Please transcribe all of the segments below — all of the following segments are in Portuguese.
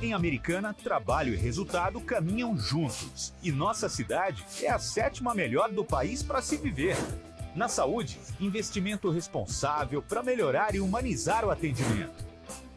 Em Americana, trabalho e resultado caminham juntos. E nossa cidade é a 7ª melhor do país para se viver. Na saúde, investimento responsável para melhorar e humanizar o atendimento.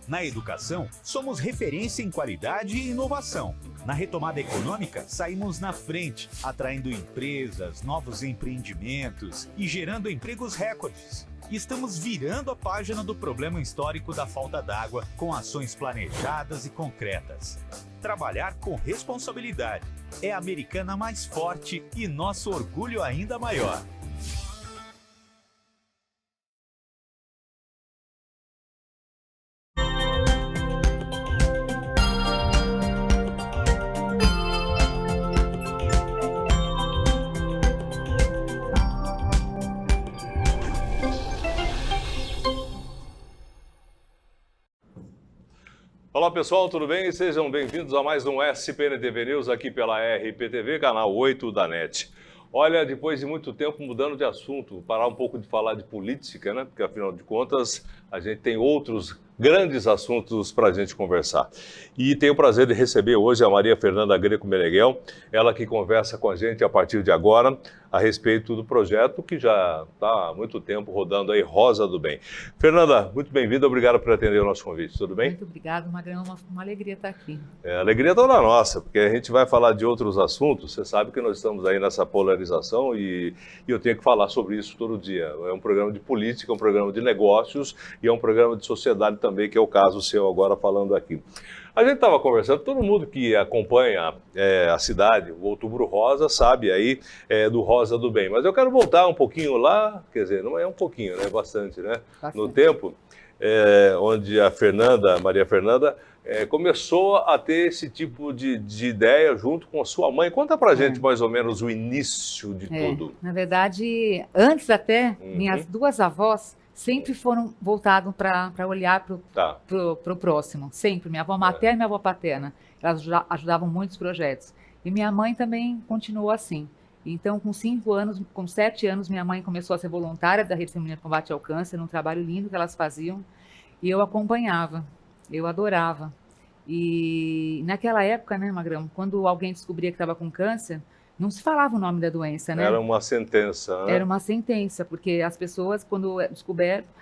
Na educação, somos referência em qualidade e inovação. Na retomada econômica, saímos na frente, atraindo empresas, novos empreendimentos e gerando empregos recordes. E estamos virando a página do problema histórico da falta d'água com ações planejadas e concretas. Trabalhar com responsabilidade é a Americana mais forte e nosso orgulho ainda maior. Olá pessoal, tudo bem? Sejam bem-vindos a mais um SPN TV News aqui pela RPTV, canal 8 da NET. Olha, depois de muito tempo mudando de assunto, parar um pouco de falar de política, né? Porque afinal de contas a gente tem outros grandes assuntos para a gente conversar. E tenho o prazer de receber hoje a Maria Fernanda Greco Meneghel, ela que conversa com a gente a partir de agora a respeito do projeto que já está há muito tempo rodando aí, Rosa do Bem. Fernanda, muito bem-vinda, obrigado por atender o nosso convite, tudo bem? Muito obrigada, Magrão, uma alegria estar aqui. A alegria toda nossa, porque a gente vai falar de outros assuntos, você sabe que nós estamos aí nessa polarização e eu tenho que falar sobre isso todo dia. É um programa de política, é um programa de negócios e é um programa de sociedade também, que é o caso seu agora falando aqui. A gente estava conversando, todo mundo que acompanha a cidade, o Outubro Rosa, sabe aí do Rosa do Bem. Mas eu quero voltar um pouquinho lá, quer dizer, não é um pouquinho, né? Bastante, né? Bastante. No tempo, onde a Maria Fernanda, começou a ter esse tipo de ideia junto com a sua mãe. Conta pra gente mais ou menos o início de tudo. Na verdade, antes até, minhas duas avós sempre foram voltadas para olhar para o próximo, sempre. Minha avó materna e minha avó paterna, elas ajudavam muitos projetos. E minha mãe também continuou assim. Então, com 7 anos, minha mãe começou a ser voluntária da Rede Feminina de Combate ao Câncer, num trabalho lindo que elas faziam, e eu acompanhava, eu adorava. E naquela época, né, Magrão, quando alguém descobria que estava com câncer, não se falava o nome da doença, né? Era uma sentença, né? Era uma sentença, porque as pessoas, quando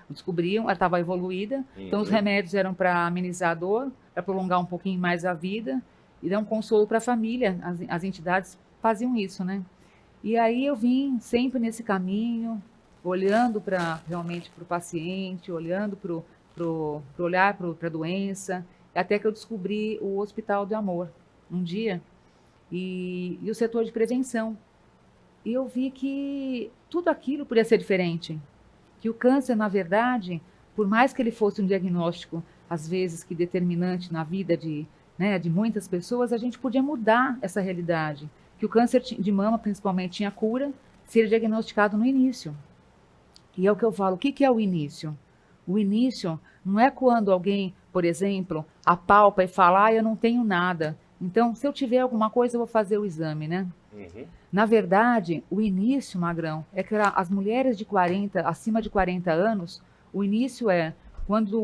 descobriam, ela estava evoluída, então os remédios eram para amenizar a dor, para prolongar um pouquinho mais a vida e dar um consolo para a família. As entidades faziam isso, né? E aí eu vim sempre nesse caminho, olhando realmente para o paciente, olhando para olhar para a doença, até que eu descobri o Hospital do Amor, um dia, e o setor de prevenção. E eu vi que tudo aquilo podia ser diferente. Que o câncer, na verdade, por mais que ele fosse um diagnóstico, às vezes, que determinante na vida de muitas pessoas, a gente podia mudar essa realidade. Que o câncer de mama, principalmente, tinha cura se ele diagnosticado no início. E é o que eu falo, o que é o início? O início não é quando alguém, por exemplo, apalpa e fala, eu não tenho nada. Então, se eu tiver alguma coisa, eu vou fazer o exame, né? Na verdade, o início, Magrão, é que as mulheres acima de 40 anos, o início é quando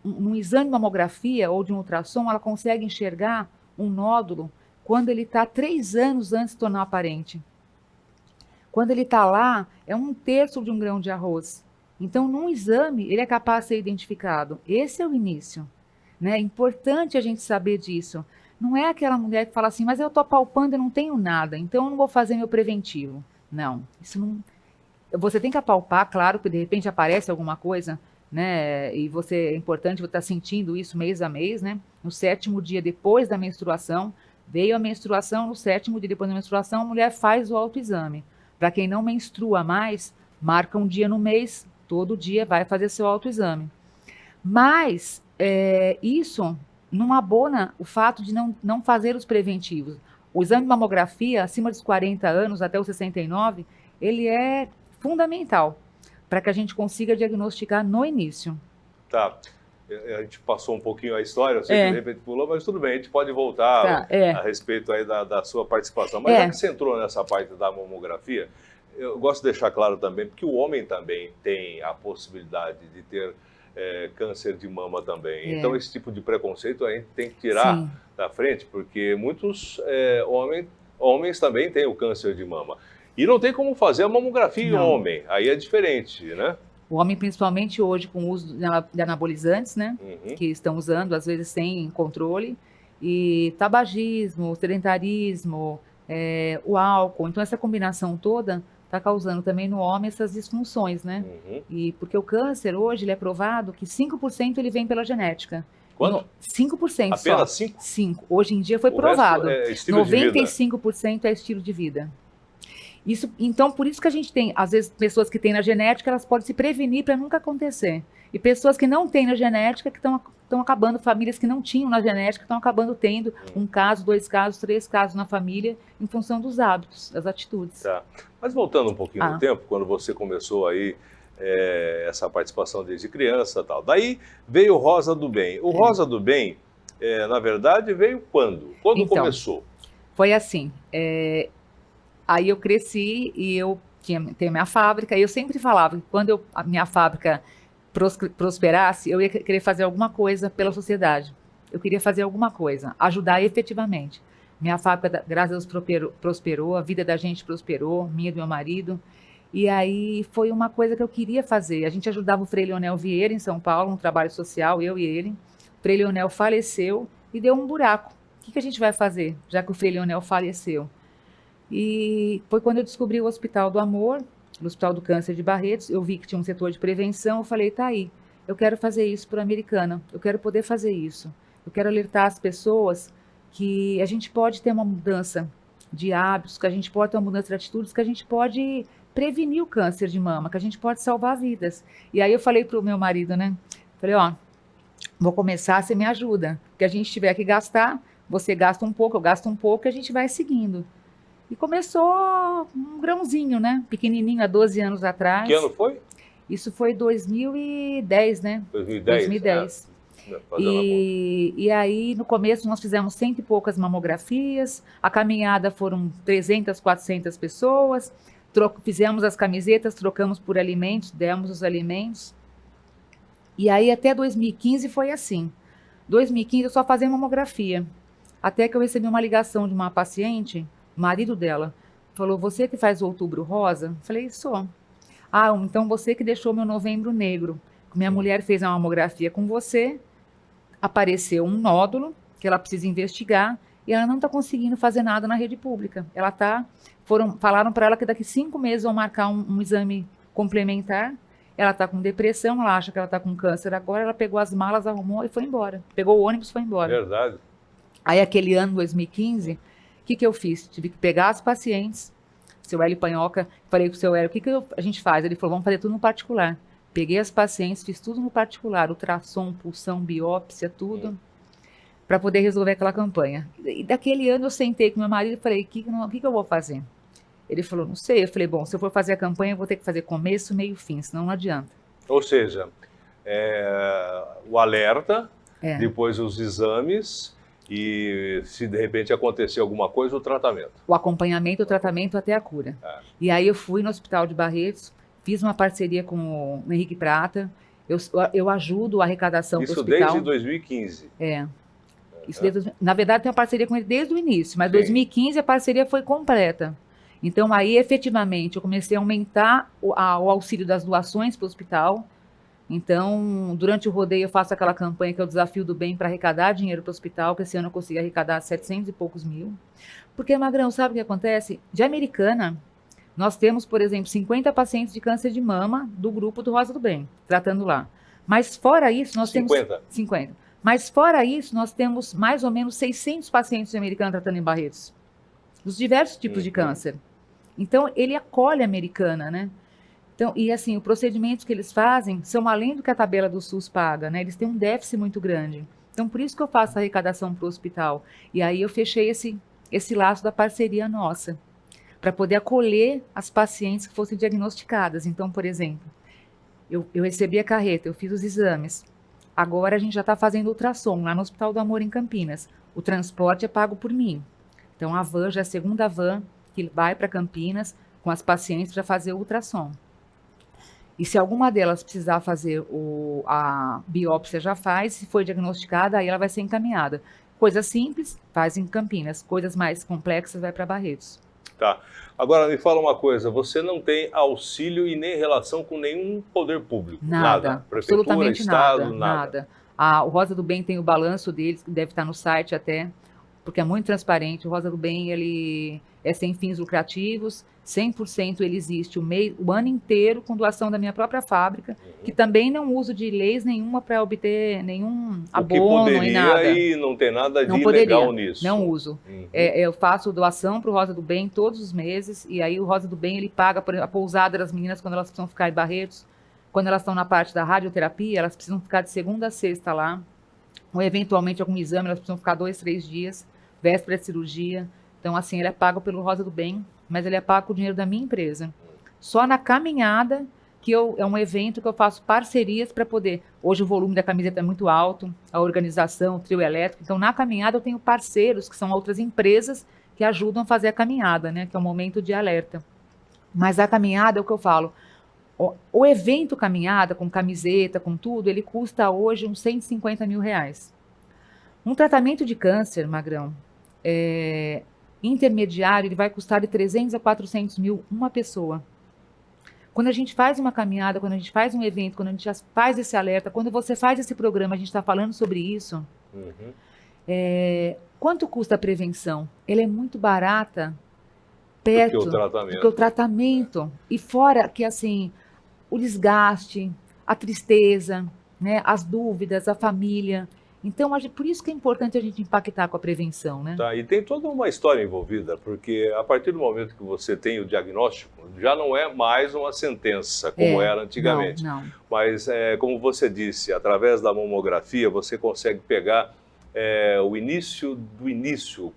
um exame de mamografia ou de um ultrassom, ela consegue enxergar um nódulo quando ele está 3 anos antes de tornar aparente. Quando ele está lá, é 1/3 de um grão de arroz. Então, num exame, ele é capaz de ser identificado. Esse é o início, né? É importante a gente saber disso. Não é aquela mulher que fala assim, mas eu estou palpando e não tenho nada, então eu não vou fazer meu preventivo. Não, isso não... Você tem que apalpar, claro, que de repente aparece alguma coisa, né? E é importante você estar sentindo isso mês a mês, né? No 7º dia depois da menstruação, veio a menstruação, no 7º dia depois da menstruação, a mulher faz o autoexame. Para quem não menstrua mais, marca um dia no mês, todo dia vai fazer seu autoexame. Mas isso não abona o fato de não fazer os preventivos. O exame de mamografia, acima dos 40 anos, até os 69, ele é fundamental para que a gente consiga diagnosticar no início. Tá. A gente passou um pouquinho a história, você de repente pulou, mas tudo bem, a gente pode voltar a respeito aí da sua participação. Mas já que você entrou nessa parte da mamografia, eu gosto de deixar claro também, porque o homem também tem a possibilidade de ter câncer de mama também. É. Então, esse tipo de preconceito a gente tem que tirar Sim. da frente, porque muitos homens também têm o câncer de mama. E não tem como fazer a mamografia em Não. homem, aí é diferente, né? O homem, principalmente hoje, com o uso de anabolizantes, né? Uhum. Que estão usando, às vezes sem controle, e tabagismo, sedentarismo, o álcool. Então, essa combinação toda está causando também no homem essas disfunções, né? Uhum. E porque o câncer, hoje, ele é provado que 5% ele vem pela genética. Quanto? 5% só. Apenas 5? 5. Hoje em dia foi O provado. resto é estilo de vida. 95% é estilo de vida. Isso, então, por isso que a gente tem, às vezes, pessoas que têm na genética, elas podem se prevenir para nunca acontecer. E pessoas que não têm na genética, que estão acabando, famílias que não tinham na genética, estão acabando tendo um caso, 2 casos, 3 casos na família, em função dos hábitos, das atitudes. Tá. Mas voltando um pouquinho no tempo, quando você começou aí essa participação desde criança e tal. Daí veio o Rosa do Bem. O Rosa do Bem, na verdade, veio quando? Quando Então, começou? Foi assim, aí eu cresci e eu tenho minha fábrica, e eu sempre falava que quando a minha fábrica prosperasse, eu ia querer fazer alguma coisa pela sociedade. Eu queria fazer alguma coisa, ajudar efetivamente. Minha fábrica, graças a Deus, prosperou, a vida da gente prosperou, minha e do meu marido. E aí foi uma coisa que eu queria fazer. A gente ajudava o Frei Leonel Vieira em São Paulo, um trabalho social, eu e ele. O Frei Leonel faleceu e deu um buraco. O que a gente vai fazer, já que o Frei Leonel faleceu? E foi quando eu descobri o Hospital do Amor, o Hospital do Câncer de Barretos. Eu vi que tinha um setor de prevenção, eu falei, tá aí, eu quero fazer isso por Americana, eu quero poder fazer isso. Eu quero alertar as pessoas que a gente pode ter uma mudança de hábitos, que a gente pode ter uma mudança de atitudes, que a gente pode prevenir o câncer de mama, que a gente pode salvar vidas. E aí eu falei pro meu marido, né, falei, ó, vou começar, você me ajuda, que a gente tiver que gastar, você gasta um pouco, eu gasto um pouco, e a gente vai seguindo. E começou um grãozinho, né? Pequenininho, há 12 anos atrás. Que ano foi? Isso foi 2010, né? 2010. 2010. E aí, no começo, nós fizemos 100 e poucas mamografias. A caminhada foram 300, 400 pessoas. Fizemos as camisetas, trocamos por alimentos, demos os alimentos. E aí, até 2015 foi assim. 2015 eu só fazia mamografia. Até que eu recebi uma ligação de uma paciente, o marido dela, falou, você que faz o Outubro Rosa? Falei, sou. Ah, então você que deixou meu Novembro Negro. Minha mulher fez a mamografia com você, apareceu um nódulo que ela precisa investigar e ela não está conseguindo fazer nada na rede pública. Falaram para ela que daqui 5 meses vão marcar um exame complementar. Ela está com depressão, ela acha que ela está com câncer agora, ela pegou as malas, arrumou e foi embora. Pegou o ônibus e foi embora. Verdade. Aí, aquele ano, 2015, o que eu fiz? Tive que pegar as pacientes, seu Hélio Panhoca, falei pro seu Hélio, o que a gente faz? Ele falou, vamos fazer tudo no particular. Peguei as pacientes, fiz tudo no particular, ultrassom, pulsão, biópsia, tudo, para poder resolver aquela campanha. E daquele ano eu sentei com meu marido e falei, o que eu vou fazer? Ele falou, não sei. Eu falei, bom, se eu for fazer a campanha, eu vou ter que fazer começo, meio, fim, senão não adianta. Ou seja, o alerta, depois os exames e, se de repente acontecer alguma coisa, o tratamento. O acompanhamento, o tratamento até a cura. E aí eu fui no Hospital de Barretos, fiz uma parceria com o Henrique Prata, eu ajudo a arrecadação do hospital. Isso desde 2015? Na verdade, tem uma parceria com ele desde o início, mas em 2015 a parceria foi completa. Então, aí, efetivamente, eu comecei a aumentar o auxílio das doações para o hospital. Então, durante o rodeio, eu faço aquela campanha que é o Desafio do Bem para arrecadar dinheiro para o hospital, que esse ano eu consegui arrecadar 700 e poucos mil. Porque, Magrão, sabe o que acontece? De Americana, nós temos, por exemplo, 50 pacientes de câncer de mama do grupo do Rosa do Bem, tratando lá. Mas, fora isso, nós temos... 50. Mas, fora isso, nós temos mais ou menos 600 pacientes de Americana tratando em Barretos. Dos diversos tipos de câncer. Então, ele acolhe a Americana, né? Então, e assim, os procedimentos que eles fazem são além do que a tabela do SUS paga, né? Eles têm um déficit muito grande. Então, por isso que eu faço a arrecadação para o hospital. E aí eu fechei esse laço da parceria nossa, para poder acolher as pacientes que fossem diagnosticadas. Então, por exemplo, eu recebi a carreta, eu fiz os exames. Agora a gente já está fazendo ultrassom lá no Hospital do Amor, em Campinas. O transporte é pago por mim. Então, a van já é a segunda van que vai para Campinas com as pacientes para fazer o ultrassom. E se alguma delas precisar fazer a biópsia, já faz. Se for diagnosticada, aí ela vai ser encaminhada. Coisas simples, faz em Campinas. Coisas mais complexas, vai para Barretos. Tá. Agora, me fala uma coisa, você não tem auxílio e nem relação com nenhum poder público? Nada. Prefeitura, Absolutamente Estado, nada. O Rosa do Bem tem o balanço deles, que deve estar no site até, porque é muito transparente. O Rosa do Bem, ele é sem fins lucrativos, 100% ele existe o ano inteiro com doação da minha própria fábrica, que também não uso de leis nenhuma para obter nenhum abono nem nada. E não tem nada de não ilegal poderia, nisso. Não uso. Eu faço doação para o Rosa do Bem todos os meses, e aí o Rosa do Bem ele paga por a pousada das meninas quando elas precisam ficar em Barretos, quando elas estão na parte da radioterapia, elas precisam ficar de segunda a sexta lá, ou eventualmente algum exame, elas precisam ficar 2, 3 dias, véspera de cirurgia. Então, assim, ele é pago pelo Rosa do Bem, mas ele é pago com o dinheiro da minha empresa. Só na caminhada, que é um evento que eu faço parcerias para poder... Hoje o volume da camiseta é muito alto, a organização, o trio elétrico. Então, na caminhada eu tenho parceiros, que são outras empresas, que ajudam a fazer a caminhada, né? Que é um momento de alerta. Mas a caminhada é o que eu falo. O evento caminhada, com camiseta, com tudo, ele custa hoje uns 150 mil reais. Um tratamento de câncer, Magrão, intermediário, ele vai custar de 300 a 400 mil uma pessoa. Quando a gente faz uma caminhada, quando a gente faz um evento, quando a gente faz esse alerta, quando você faz esse programa, a gente está falando sobre isso, quanto custa a prevenção? Ela é muito barata perto do que o tratamento. E fora que, assim, o desgaste, a tristeza, né, as dúvidas, a família... Então, por isso que é importante a gente impactar com a prevenção, né? Tá, e tem toda uma história envolvida, porque a partir do momento que você tem o diagnóstico, já não é mais uma sentença, como era antigamente. Não. Mas, como você disse, através da mamografia, você consegue pegar o início do início.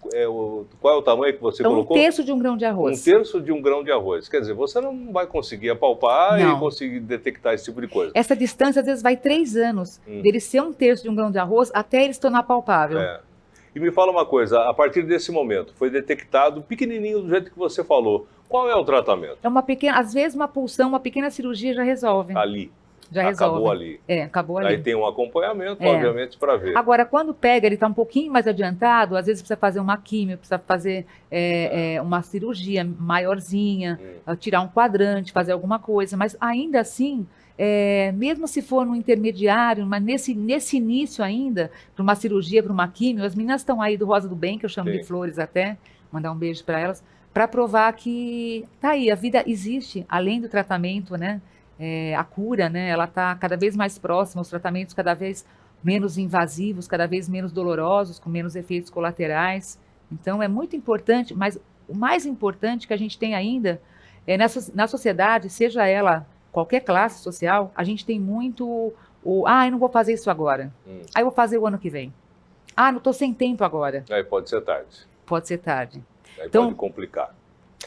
Qual é o tamanho que você colocou? 1/3 de um grão de arroz. 1/3 de um grão de arroz. Quer dizer, você não vai conseguir apalpar e conseguir detectar esse tipo de coisa. Essa distância, às vezes, vai 3 anos, dele ser 1/3 de um grão de arroz até ele se tornar palpável. E me fala uma coisa, a partir desse momento, foi detectado pequenininho do jeito que você falou. Qual é o tratamento? É uma pequena, às vezes uma pulsão, uma pequena cirurgia já resolve. Ali. Já resolve. Acabou ali. Acabou ali. Aí tem um acompanhamento, obviamente, para ver. Agora, quando pega, ele está um pouquinho mais adiantado, às vezes precisa fazer uma químio, precisa fazer uma cirurgia maiorzinha, tirar um quadrante, fazer alguma coisa, mas ainda assim, mesmo se for no intermediário, mas nesse início ainda, para uma cirurgia, para uma químio, as meninas estão aí do Rosa do Bem, que eu chamo de Flores até, mandar um beijo para elas, para provar que tá aí, a vida existe, além do tratamento, né? A cura, né, ela está cada vez mais próxima, os tratamentos cada vez menos invasivos, cada vez menos dolorosos, com menos efeitos colaterais. Então, é muito importante, mas o mais importante que a gente tem ainda, na sociedade, seja ela qualquer classe social, a gente tem muito eu não vou fazer isso agora. Eu vou fazer o ano que vem. Não estou sem tempo agora. Aí pode ser tarde. Pode ser tarde. Aí então, pode complicar.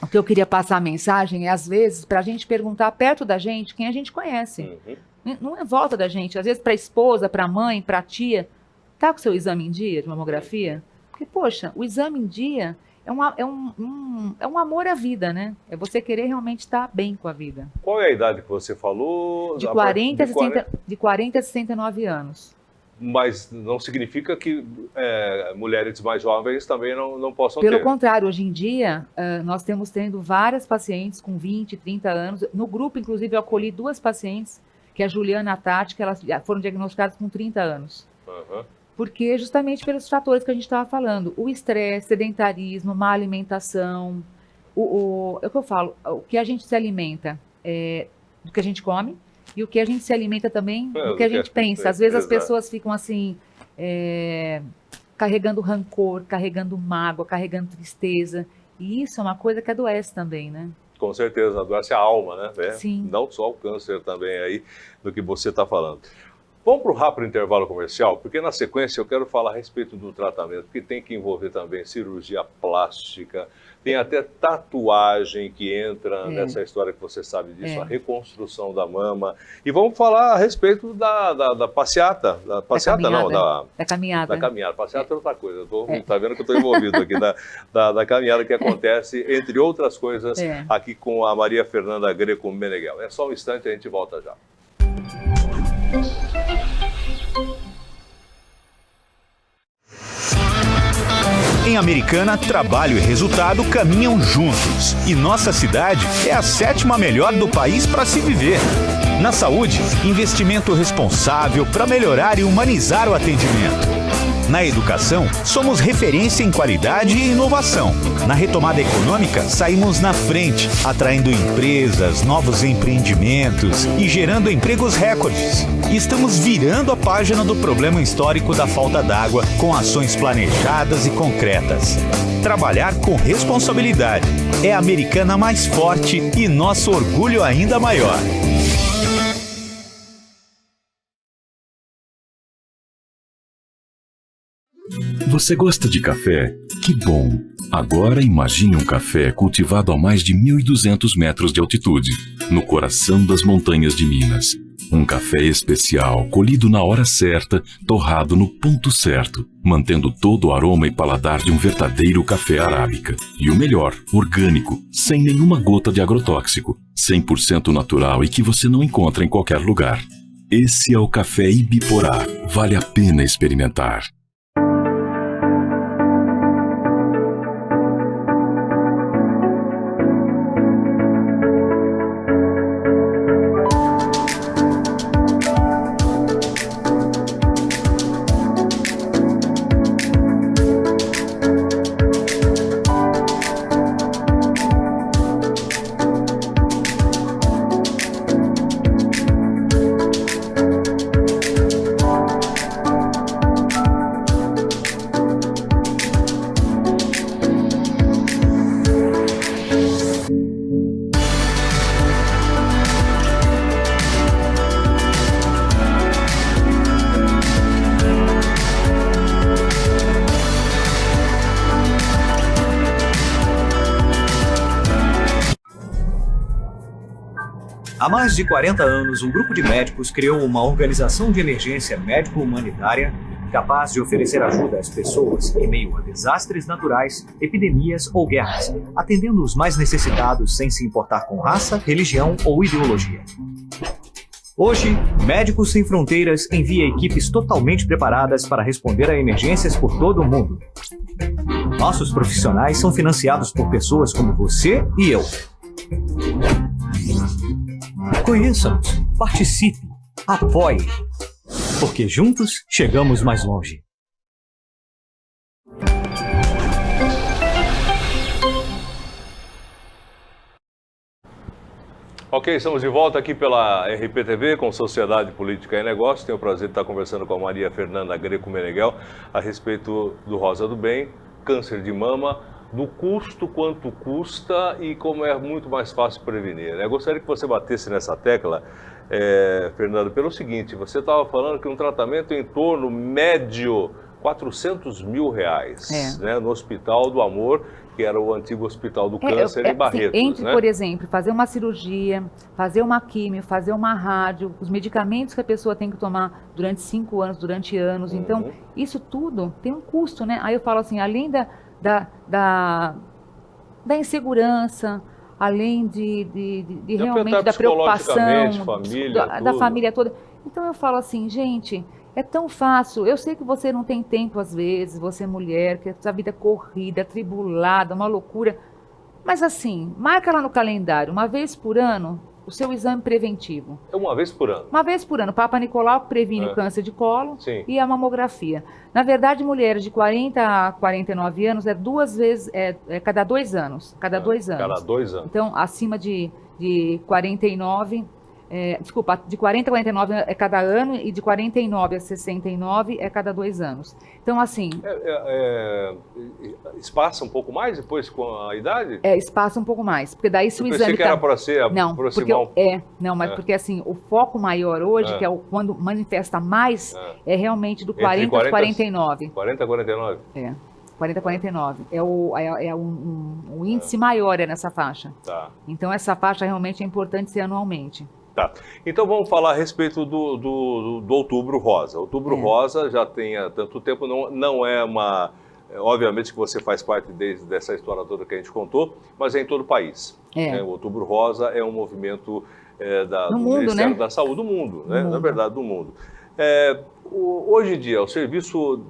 O que eu queria passar a mensagem é, às vezes, para a gente perguntar perto da gente quem a gente conhece. Não é volta da gente. Às vezes, para a esposa, para a mãe, para a tia, tá com o seu exame em dia de mamografia? Porque, poxa, o exame em dia é um amor à vida, né? É você querer realmente estar bem com a vida. Qual é a idade que você falou? De 40 a 69 anos. Mas não significa que mulheres mais jovens também não possam ter. Pelo contrário, hoje em dia, nós temos tendo várias pacientes com 20, 30 anos. No grupo, inclusive, eu acolhi 2 pacientes, que é a Juliana e a Tati, que elas foram diagnosticadas com 30 anos. Porque justamente pelos fatores que a gente estava falando. O estresse, sedentarismo, má alimentação. É o que eu falo, o que a gente se alimenta do que a gente come. E o que a gente se alimenta também, do que a gente pensa. Às vezes as pessoas ficam assim, carregando rancor, carregando mágoa, carregando tristeza. E isso é uma coisa que adoece também, né? Com certeza, adoece a alma, né? Sim. Não só o câncer também aí, do que você está falando. Vamos para o rápido intervalo comercial, porque na sequência eu quero falar a respeito do tratamento, que tem que envolver também cirurgia plástica, tem até tatuagem que entra nessa história que você sabe disso, a reconstrução da mama. E vamos falar a respeito da passeata. Da passeata não, da caminhada. Da caminhada. Passeata é outra coisa. Tá vendo que eu estou envolvido aqui da caminhada que acontece, entre outras coisas, aqui com a Maria Fernanda Greco Meneghel. É só um instante, a gente volta já. Em Americana, trabalho e resultado caminham juntos. E nossa cidade é a 7ª melhor do país para se viver. Na saúde, investimento responsável para melhorar e humanizar o atendimento. Na educação, somos referência em qualidade e inovação. Na retomada econômica, saímos na frente, atraindo empresas, novos empreendimentos e gerando empregos recordes. Estamos virando a página do problema histórico da falta d'água com ações planejadas e concretas. Trabalhar com responsabilidade é a Americana mais forte e nosso orgulho ainda maior. Você gosta de café? Que bom! Agora imagine um café cultivado a mais de 1.200 metros de altitude, no coração das montanhas de Minas. Um café especial, colhido na hora certa, torrado no ponto certo, mantendo todo o aroma e paladar de um verdadeiro café arábica. E o melhor, orgânico, sem nenhuma gota de agrotóxico, 100% natural e que você não encontra em qualquer lugar. Esse é o café Ibiporá. Vale a pena experimentar. Há mais de 40 anos, um grupo de médicos criou uma organização de emergência médico-humanitária capaz de oferecer ajuda às pessoas em meio a desastres naturais, epidemias ou guerras, atendendo os mais necessitados sem se importar com raça, religião ou ideologia. Hoje, Médicos Sem Fronteiras envia equipes totalmente preparadas para responder a emergências por todo o mundo. Nossos profissionais são financiados por pessoas como você e eu. Conheça-nos, participe, apoie, porque juntos chegamos mais longe. Ok, estamos de volta aqui pela RPTV com Sociedade, Política e Negócios. Tenho o prazer de estar conversando com a Maria Fernanda Greco Meneghel a respeito do Rosa do Bem, câncer de mama, do custo, quanto custa e como é muito mais fácil prevenir. Eu gostaria que você batesse nessa tecla, Fernando, pelo seguinte: você estava falando que um tratamento em torno médio R$400 mil, né, no Hospital do Amor, que era o antigo Hospital do Câncer em Barretos. Entre, né? Por exemplo, fazer uma cirurgia, fazer uma químio, fazer uma rádio, os medicamentos que a pessoa tem que tomar durante 5 anos, durante anos. Então, isso tudo tem um custo, né? Aí eu falo assim, além da insegurança, além de realmente da preocupação da família toda. Então eu falo assim, gente, é tão fácil. Eu sei que você não tem tempo às vezes, você é mulher, que essa vida é corrida, atribulada, uma loucura. Mas assim, marca lá no calendário, uma vez por ano, o seu exame preventivo. É uma vez por ano? Uma vez por ano. Papa Nicolau previne o câncer de colo. Sim. E a mamografia. Na verdade, mulheres de 40 a 49 anos é 2 vezes, cada 2 anos. Cada 2 anos. Cada 2 anos. Então, acima de 49, Desculpa, de 40 a 49 é cada ano e de 49 a 69 é cada 2 anos. Então, assim... Espaça um pouco mais depois com a idade? Espaça um pouco mais, porque daí se o exame... Eu pensei que era para ser não, proximar... Porque assim, o foco maior hoje, que é quando manifesta mais, é realmente do 40 a 49. 40 a 49? 40 a 49. O índice maior nessa faixa. Tá. Então, essa faixa realmente é importante ser anualmente. Tá. Então vamos falar a respeito do Outubro Rosa. Outubro Rosa já tem há tanto tempo, não é uma... Obviamente que você faz parte dessa história toda que a gente contou, mas é em todo o país. O Outubro Rosa é um movimento do Ministério da Saúde do mundo, né? Na verdade, do mundo. Hoje em dia, o Serviço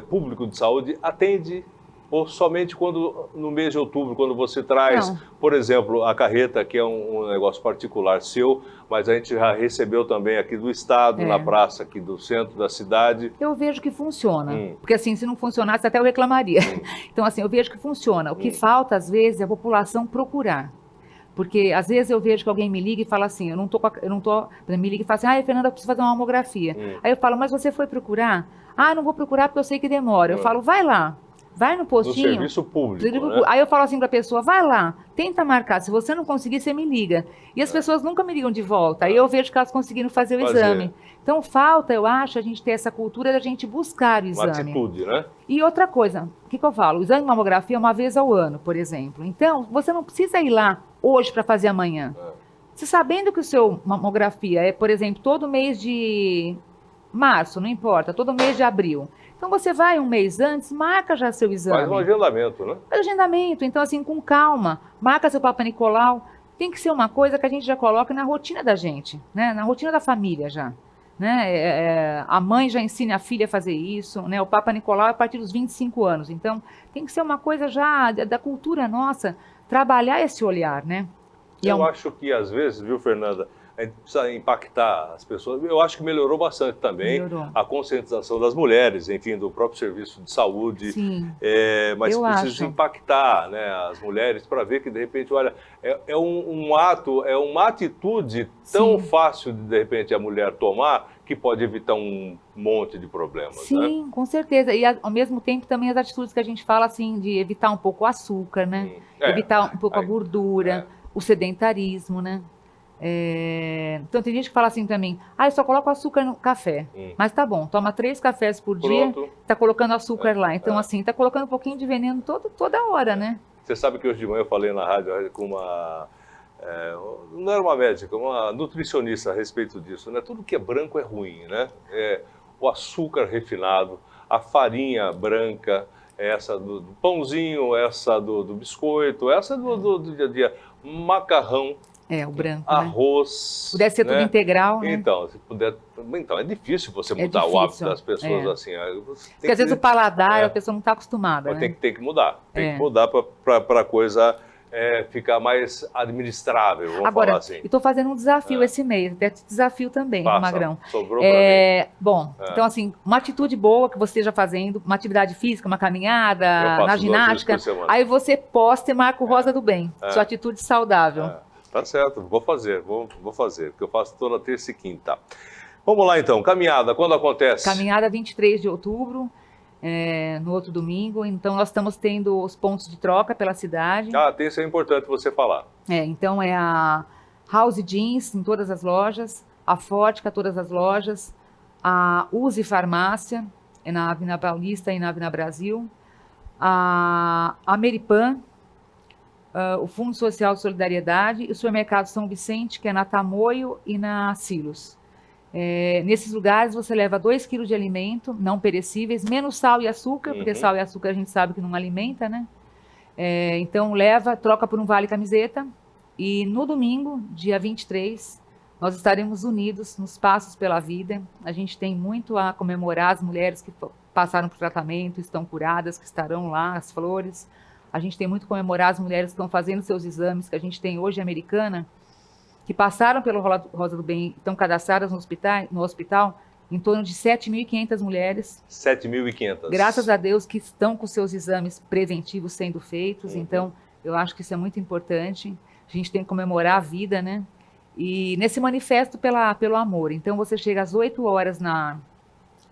Público de Saúde atende ou somente no mês de outubro, quando você traz, por exemplo, a carreta, que é um negócio particular seu, mas a gente já recebeu também aqui do estado, na praça aqui do centro da cidade. Eu vejo que funciona, porque assim, se não funcionasse até eu reclamaria. Então assim, eu vejo que funciona. O que falta às vezes é a população procurar. Porque às vezes eu vejo que alguém me liga e fala assim, me liga e fala assim, Fernanda, eu preciso fazer uma mamografia. Aí eu falo, mas você foi procurar? Não vou procurar porque eu sei que demora. Eu falo, vai lá. Vai no postinho. No serviço público, né? Aí eu falo assim para a pessoa, vai lá, tenta marcar. Se você não conseguir, você me liga. E as pessoas nunca me ligam de volta. Aí eu vejo que elas conseguiram fazer o exame. Então falta, eu acho, a gente ter essa cultura da gente buscar o exame. Uma atitude, né? E outra coisa, o que eu falo? O exame de mamografia é uma vez ao ano, por exemplo. Então, você não precisa ir lá hoje para fazer amanhã. Você sabendo que o seu mamografia é, por exemplo, todo mês de março, não importa, todo mês de abril. Então, você vai um mês antes, marca já seu exame. Faz um agendamento, né? Faz agendamento. Então, assim, com calma, marca seu Papa Nicolau. Tem que ser uma coisa que a gente já coloca na rotina da gente, né? Na rotina da família já. Né? A mãe já ensina a filha a fazer isso, né? O Papa Nicolau é a partir dos 25 anos. Então, tem que ser uma coisa já da cultura nossa, trabalhar esse olhar, né? Eu acho que, às vezes, viu, Fernanda, a gente precisa impactar as pessoas. Eu acho que melhorou bastante também a conscientização das mulheres, enfim, do próprio serviço de saúde. Sim, mas precisa impactar, né, as mulheres para ver que, de repente, olha, é um ato, é uma atitude tão fácil de repente, a mulher tomar que pode evitar um monte de problemas. Sim, né? Com certeza. E, ao mesmo tempo, também as atitudes que a gente fala, assim, de evitar um pouco o açúcar, né? Evitar um pouco a gordura, o sedentarismo, né? Então tem gente que fala assim também, eu só coloco açúcar no café, mas tá bom, toma 3 cafés por dia, tá colocando açúcar lá, então assim, tá colocando um pouquinho de veneno toda hora, né? Você sabe que hoje de manhã eu falei na rádio com não era uma médica, uma nutricionista a respeito disso, né? Tudo que é branco é ruim, né? O açúcar refinado, a farinha branca, essa do pãozinho, essa do biscoito, essa do dia a dia, macarrão, o branco, arroz. Né? Pudesse ser tudo integral, né? Então, se puder. Então, é difícil você mudar o hábito das pessoas assim. Porque às vezes o paladar, a pessoa não está acostumada. Né? Tem que mudar. Tem que mudar para a coisa ficar mais administrável, vamos falar assim. Eu estou fazendo um desafio esse mês, até desafio também, Magrão. Sobrou para mim. Bom, então assim, uma atitude boa que você esteja fazendo, uma atividade física, uma caminhada, na ginástica, aí você posta e marca o Rosa do Bem, sua atitude saudável. Tá certo, vou fazer, porque eu faço toda terça e quinta. Vamos lá então, caminhada, quando acontece? Caminhada 23 de outubro, no outro domingo, então nós estamos tendo os pontos de troca pela cidade. Isso é importante você falar. Então é a House Jeans em todas as lojas, a Fortica todas as lojas, a Use Farmácia, na Avenida Paulista e na Avenida Brasil, a Ameripan, o Fundo Social de Solidariedade e o Supermercado São Vicente, que é na Tamoio e na Silos. Nesses lugares você leva 2 quilos de alimento não perecíveis, menos sal e açúcar, porque sal e açúcar a gente sabe que não alimenta, né? Então troca por um vale camiseta e no domingo, dia 23, nós estaremos unidos nos Passos pela Vida. A gente tem muito a comemorar as mulheres que passaram por tratamento, estão curadas, que estarão lá, as flores. A gente tem muito a comemorar as mulheres que estão fazendo seus exames, que a gente tem hoje em Americana, que passaram pelo Rosa do Bem, estão cadastradas no hospital, em torno de 7.500 mulheres. 7.500. Graças a Deus que estão com seus exames preventivos sendo feitos, então eu acho que isso é muito importante. A gente tem que comemorar a vida, né? E nesse manifesto pelo amor. Então, você chega às 8 horas lá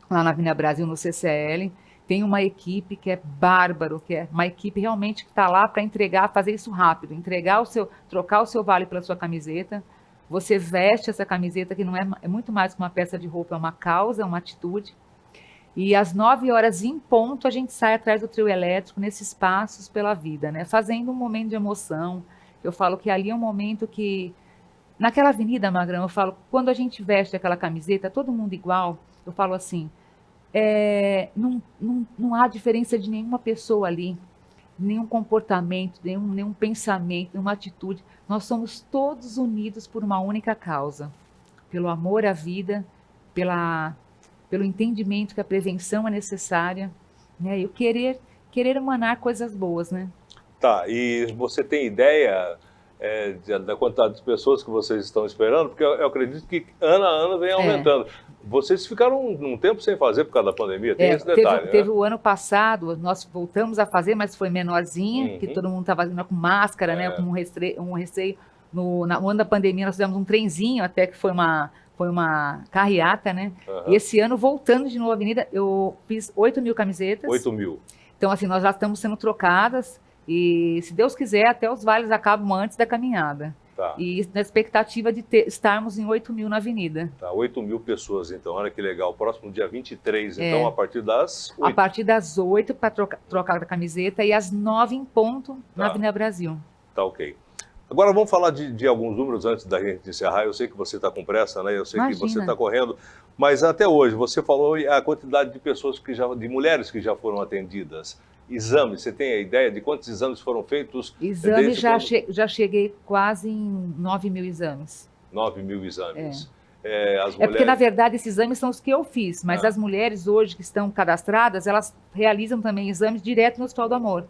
na Avenida Brasil, no CCL, tem uma equipe que é bárbaro, que é uma equipe realmente que está lá para entregar, fazer isso rápido, trocar o seu vale pela sua camiseta. Você veste essa camiseta, que não é muito mais que uma peça de roupa, é uma causa, é uma atitude. E às 9 horas em ponto, a gente sai atrás do trio elétrico, nesses passos pela vida, né? Fazendo um momento de emoção. Eu falo que ali é um momento que, naquela avenida, Magrão, eu falo, quando a gente veste aquela camiseta, todo mundo igual, eu falo assim, não há diferença de nenhuma pessoa ali, nenhum comportamento, nenhum pensamento, nenhuma atitude. Nós somos todos unidos por uma única causa, pelo amor à vida, pelo entendimento que a prevenção é necessária, né? E o querer emanar coisas boas, né? Tá, e você tem ideia da quantidade de pessoas que vocês estão esperando? Porque eu acredito que ano a ano vem aumentando. Vocês ficaram um tempo sem fazer por causa da pandemia, tem esse detalhe, teve o ano passado, nós voltamos a fazer, mas foi menorzinha, que todo mundo estava indo com máscara, né, com um receio. No ano da pandemia nós fizemos um trenzinho, até que foi uma carreata, né? E esse ano, voltando de novo à avenida, eu fiz 8.000 camisetas. 8.000. Então, assim, nós já estamos sendo trocadas e, se Deus quiser, até os vales acabam antes da caminhada. Tá. E na expectativa de estarmos em 8.000 na avenida. Tá, 8.000 pessoas, então. Olha que legal. Próximo dia 23, então, a partir das 8. A partir das 8 para trocar a camiseta e às 9 em ponto na Avenida Brasil. Tá, ok. Agora vamos falar de alguns números antes da gente encerrar. Eu sei que você está com pressa, né? Eu sei que você está correndo. Mas até hoje, você falou a quantidade de pessoas de mulheres que já foram atendidas. Exames, você tem a ideia de quantos exames foram feitos? Exames, já cheguei quase em 9.000 exames. 9.000 exames. Porque, na verdade, esses exames são os que eu fiz, mas as mulheres hoje que estão cadastradas, elas realizam também exames direto no Hospital do Amor.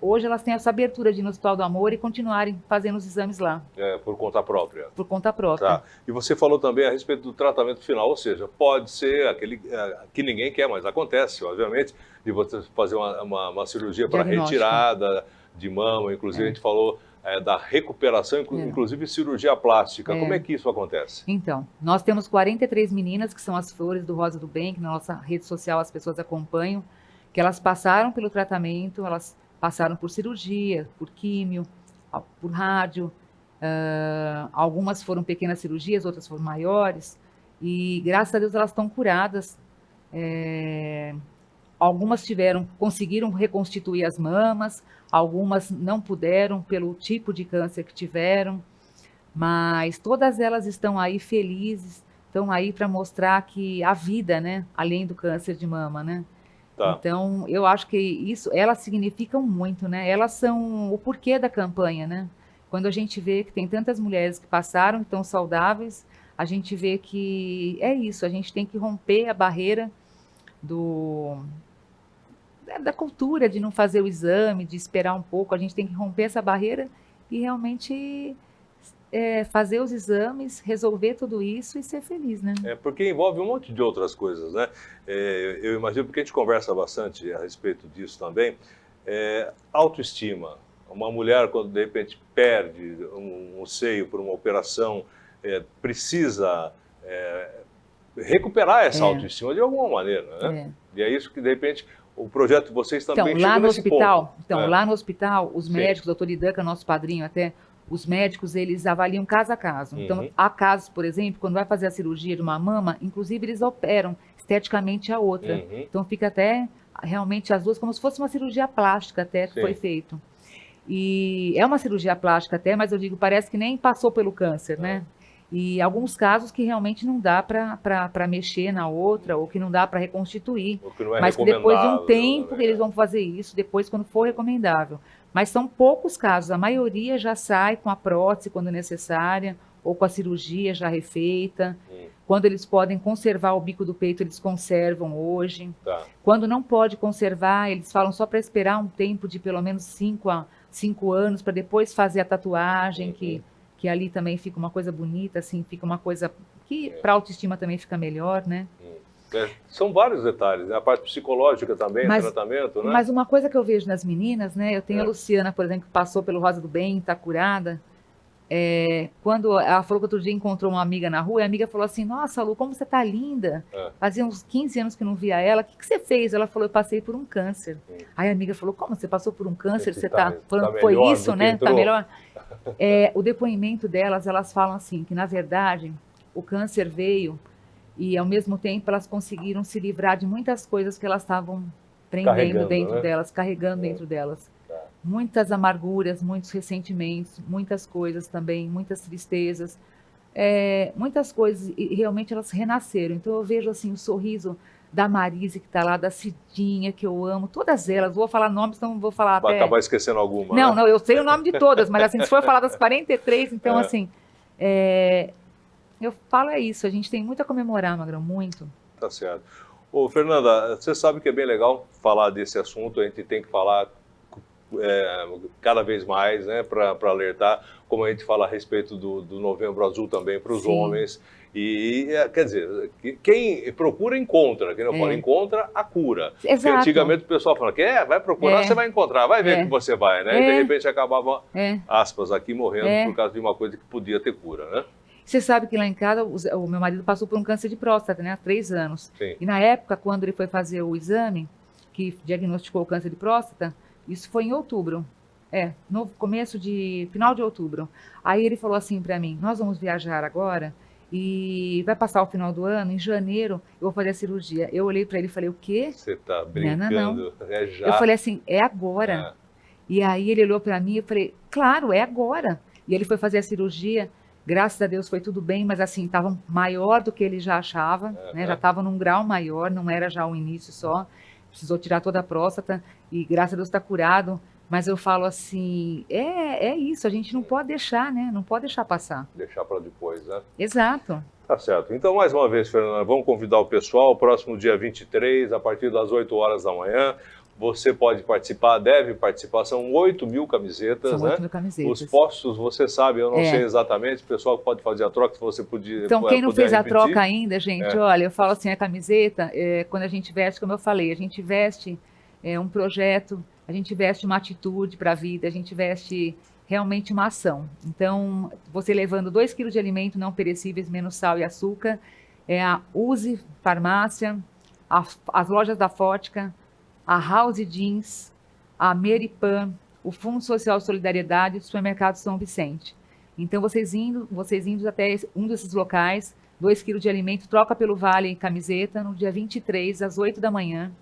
Hoje elas têm essa abertura de ir no Hospital do Amor e continuarem fazendo os exames lá. Por conta própria. Por conta própria. Tá. E você falou também a respeito do tratamento final, ou seja, pode ser aquele que ninguém quer, mas acontece, obviamente, de você fazer uma cirurgia para retirada de mama, inclusive a gente falou da recuperação, inclusive cirurgia plástica. Como é que isso acontece? Então, nós temos 43 meninas, que são as flores do Rosa do Bem, que na nossa rede social as pessoas acompanham, que elas passaram pelo tratamento, elas passaram por cirurgia, por químio, por rádio, algumas foram pequenas cirurgias, outras foram maiores, e graças a Deus elas estão curadas. Algumas conseguiram reconstituir as mamas, algumas não puderam pelo tipo de câncer que tiveram, mas todas elas estão aí felizes, estão aí para mostrar que a vida, né, além do câncer de mama, né? Tá. Então, eu acho que elas significam muito, né? Elas são o porquê da campanha, né? Quando a gente vê que tem tantas mulheres que passaram, que estão saudáveis, a gente vê que é isso, a gente tem que romper a barreira da cultura de não fazer o exame, de esperar um pouco, a gente tem que romper essa barreira e realmente fazer os exames, resolver tudo isso e ser feliz, né? Porque envolve um monte de outras coisas, né? Eu imagino, porque a gente conversa bastante a respeito disso também, autoestima. Uma mulher, quando de repente perde um seio por uma operação, precisa recuperar essa autoestima de alguma maneira, né? E é isso que, de repente, o projeto de vocês também chegou nesse ponto. Lá no hospital, os médicos, o doutor Idan, que é nosso padrinho até, os médicos, eles avaliam caso a caso. Então, há casos, por exemplo, quando vai fazer a cirurgia de uma mama, inclusive eles operam esteticamente a outra. Então, fica até, realmente, as duas, como se fosse uma cirurgia plástica até, que foi feito. E é uma cirurgia plástica até, mas eu digo, parece que nem passou pelo câncer, né? E alguns casos que realmente não dá para mexer na outra, ou que não dá para reconstituir. Que não é mas que depois de um tempo eles vão fazer isso, depois quando for recomendável. Mas são poucos casos, a maioria já sai com a prótese quando necessária, ou com a cirurgia já refeita. Quando eles podem conservar o bico do peito, eles conservam hoje. Quando não pode conservar, eles falam só para esperar um tempo de pelo menos 5 anos, para depois fazer a tatuagem, que ali também fica uma coisa bonita, assim, fica uma coisa que para a autoestima também fica melhor, né? São vários detalhes, né? A parte psicológica também, o tratamento, né? Mas uma coisa que eu vejo nas meninas, né? Eu tenho a Luciana, por exemplo, que passou pelo Rosa do Bem, está curada. quando ela falou que outro dia encontrou uma amiga na rua, e a amiga falou assim, nossa, Lu, como você tá linda. Fazia uns 15 anos que não via ela. O que você fez? Ela falou, eu passei por um câncer. Aí a amiga falou, como você passou por um câncer? Você tá falando que foi isso, né? Tá melhor? O depoimento delas, elas falam assim, que na verdade o câncer veio e ao mesmo tempo elas conseguiram se livrar de muitas coisas que elas estavam prendendo dentro delas, carregando dentro delas. Muitas amarguras, muitos ressentimentos, muitas coisas também, muitas tristezas, muitas coisas, e realmente elas renasceram. Então eu vejo assim o sorriso da Marise que está lá, da Cidinha, que eu amo, todas elas, vou falar nomes, então vou falar Vai até... acabar esquecendo alguma, Não, né? não, eu sei o nome de todas, mas assim, se for falar das 43, então assim, eu falo isso, a gente tem muito a comemorar, Magrão, muito. Tá certo. Ô, Fernanda, você sabe que é bem legal falar desse assunto, a gente tem que falar cada vez mais, né, para alertar, como a gente fala a respeito do Novembro Azul também para os homens. E quer dizer, quem procura encontra, quem não fala encontra a cura. Exato. Antigamente o pessoal falava que vai procurar, você vai encontrar, vai ver que você vai, né? E de repente acabava, aspas, aqui morrendo por causa de uma coisa que podia ter cura, né? Você sabe que lá em casa o meu marido passou por um câncer de próstata, né, há 3 anos. Sim. E na época, quando ele foi fazer o exame, que diagnosticou o câncer de próstata, isso foi em outubro. No final de outubro. Aí ele falou assim para mim, nós vamos viajar agora e vai passar o final do ano, em janeiro eu vou fazer a cirurgia. Eu olhei para ele e falei, o quê? Você tá brincando? Não. É já? Eu falei assim, é agora. E aí ele olhou para mim e eu falei, claro, é agora. E ele foi fazer a cirurgia, graças a Deus foi tudo bem, mas assim, estava maior do que ele já achava, né? Já estava num grau maior, não era já o início só. Precisou tirar toda a próstata e graças a Deus está curado. Mas eu falo assim, é isso, a gente não pode deixar, né? Não pode deixar passar. Deixar para depois, né? Exato. Tá certo. Então, mais uma vez, Fernanda, vamos convidar o pessoal, próximo dia 23, a partir das 8 horas da manhã. Você pode participar, deve participar, são 8.000 camisetas, são né? 8.000 camisetas. Os postos, você sabe, eu não sei exatamente, o pessoal pode fazer a troca, se você podia. Então, quem não fez repetir. a troca ainda, gente, olha, eu falo assim, a camiseta, quando a gente veste, como eu falei, a gente veste um projeto, a gente veste uma atitude para a vida, a gente veste realmente uma ação. Então, você levando 2 quilos de alimento não perecíveis, menos sal e açúcar, a Use Farmácia, as lojas da Fótica, a House Jeans, a Meripan, o Fundo Social Solidariedade e o Supermercado São Vicente. Então, vocês indo até um desses locais, 2 quilos de alimento, troca pelo Vale Camiseta, no dia 23, às 8 da manhã.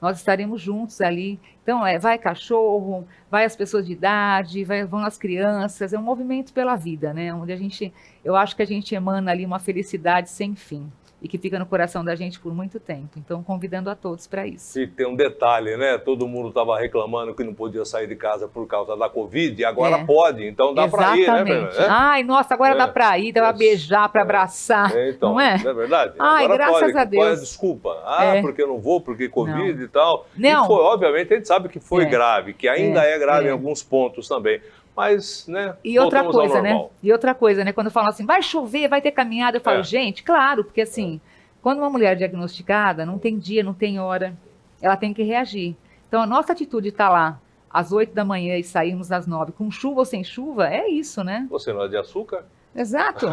Nós estaremos juntos ali. Então, vai cachorro, vai as pessoas de idade, vão as crianças. É um movimento pela vida, né? Onde eu acho que a gente emana ali uma felicidade sem fim e que fica no coração da gente por muito tempo. Então, convidando a todos para isso. E tem um detalhe, né? Todo mundo estava reclamando que não podia sair de casa por causa da Covid, e agora pode, então dá para ir, né, Fernanda? Ai, nossa, agora dá para ir, dá para beijar, para abraçar, então, não é? Não é verdade? Ai, agora graças pode, a Deus. Desculpa, porque eu não vou, porque Covid não. E tal. Não. E foi, obviamente, a gente sabe que foi grave, que ainda é grave em alguns pontos também. Mas, né, e outra coisa, né? E outra coisa, né? Quando falam assim, vai chover, vai ter caminhada, eu falo, gente, claro, porque assim, quando uma mulher é diagnosticada, não tem dia, não tem hora, ela tem que reagir. Então, a nossa atitude está lá às 8 da manhã e sairmos às 9, com chuva ou sem chuva, é isso, né? Você não é de açúcar? Exato.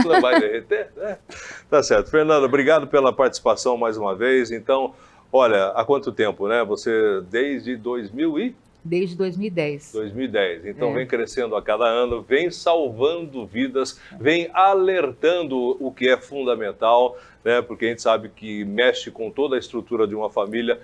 Não vai derreter, né? Tá certo. Fernanda, obrigado pela participação mais uma vez. Então, olha, há quanto tempo, né? Você desde 2000 Desde 2010. 2010. Então vem crescendo a cada ano, vem salvando vidas, vem alertando o que é fundamental, né? Porque a gente sabe que mexe com toda a estrutura de uma família,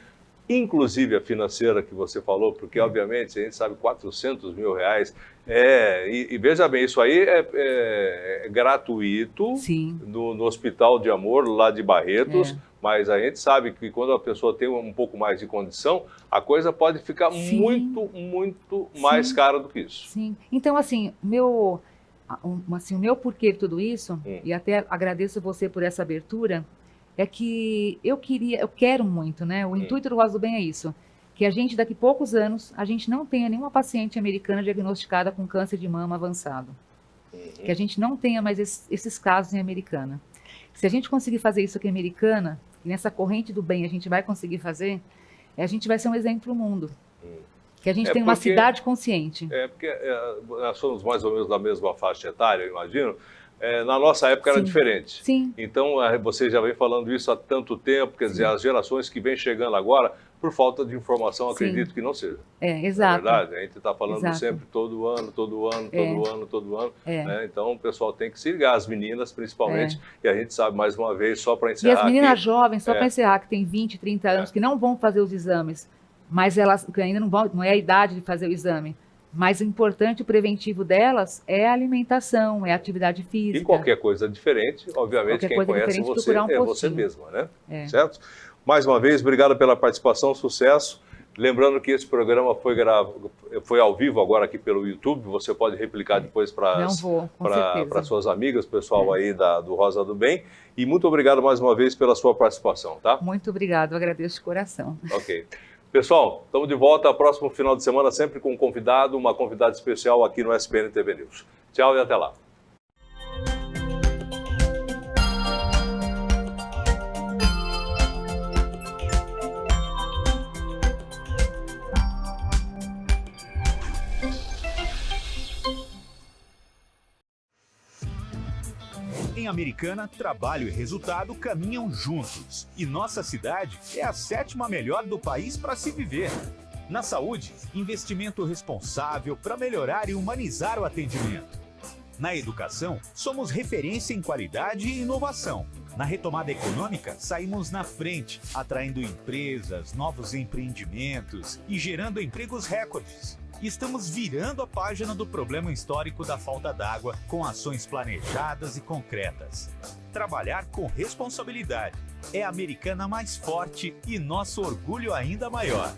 inclusive a financeira que você falou, porque obviamente a gente sabe 400 mil reais, e veja bem, isso aí é gratuito. Sim. No Hospital de Amor, lá de Barretos, mas a gente sabe que quando a pessoa tem um pouco mais de condição, a coisa pode ficar muito, muito mais cara do que isso. Sim, então assim, o meu porquê de tudo isso, e até agradeço você por essa abertura, é que eu quero muito, né? O intuito do Voz do Bem é isso, que a gente daqui a poucos anos, a gente não tenha nenhuma paciente americana diagnosticada com câncer de mama avançado. Que a gente não tenha mais esses casos em Americana. Se a gente conseguir fazer isso aqui em Americana, e nessa corrente do bem a gente vai conseguir fazer, a gente vai ser um exemplo no mundo. Que a gente tem uma cidade consciente. Porque nós somos mais ou menos da mesma faixa etária, eu imagino. Na nossa época era diferente. Sim. Então, você já vem falando isso há tanto tempo, quer dizer, as gerações que vêm chegando agora, por falta de informação, acredito que não seja. Exato. É verdade, a gente está falando Exato. sempre todo ano. Né? Então, o pessoal tem que se ligar, as meninas principalmente, e a gente sabe, mais uma vez, só para encerrar E as meninas aqui, jovens, só para encerrar, que tem 20, 30 anos, que não vão fazer os exames, mas elas que ainda não é a idade de fazer o exame. Mas o importante, o preventivo delas é a alimentação, é a atividade física. E qualquer coisa diferente, obviamente, quem conhece você é você mesma, né? Certo? Mais uma vez, obrigado pela participação, sucesso. Lembrando que esse programa foi ao vivo agora aqui pelo YouTube, você pode replicar depois para suas amigas, pessoal aí do Rosa do Bem. E muito obrigado mais uma vez pela sua participação, tá? Muito obrigado, eu agradeço de coração. Ok. Pessoal, estamos de volta próximo final de semana, sempre com um convidado, uma convidada especial aqui no SPN TV News. Tchau e até lá. Em Americana, trabalho e resultado caminham juntos. E nossa cidade é a 7ª melhor do país para se viver. Na saúde, investimento responsável para melhorar e humanizar o atendimento. Na educação, somos referência em qualidade e inovação. Na retomada econômica, saímos na frente, atraindo empresas, novos empreendimentos e gerando empregos recordes. Estamos virando a página do problema histórico da falta d'água com ações planejadas e concretas. Trabalhar com responsabilidade é a Americana mais forte e nosso orgulho ainda maior.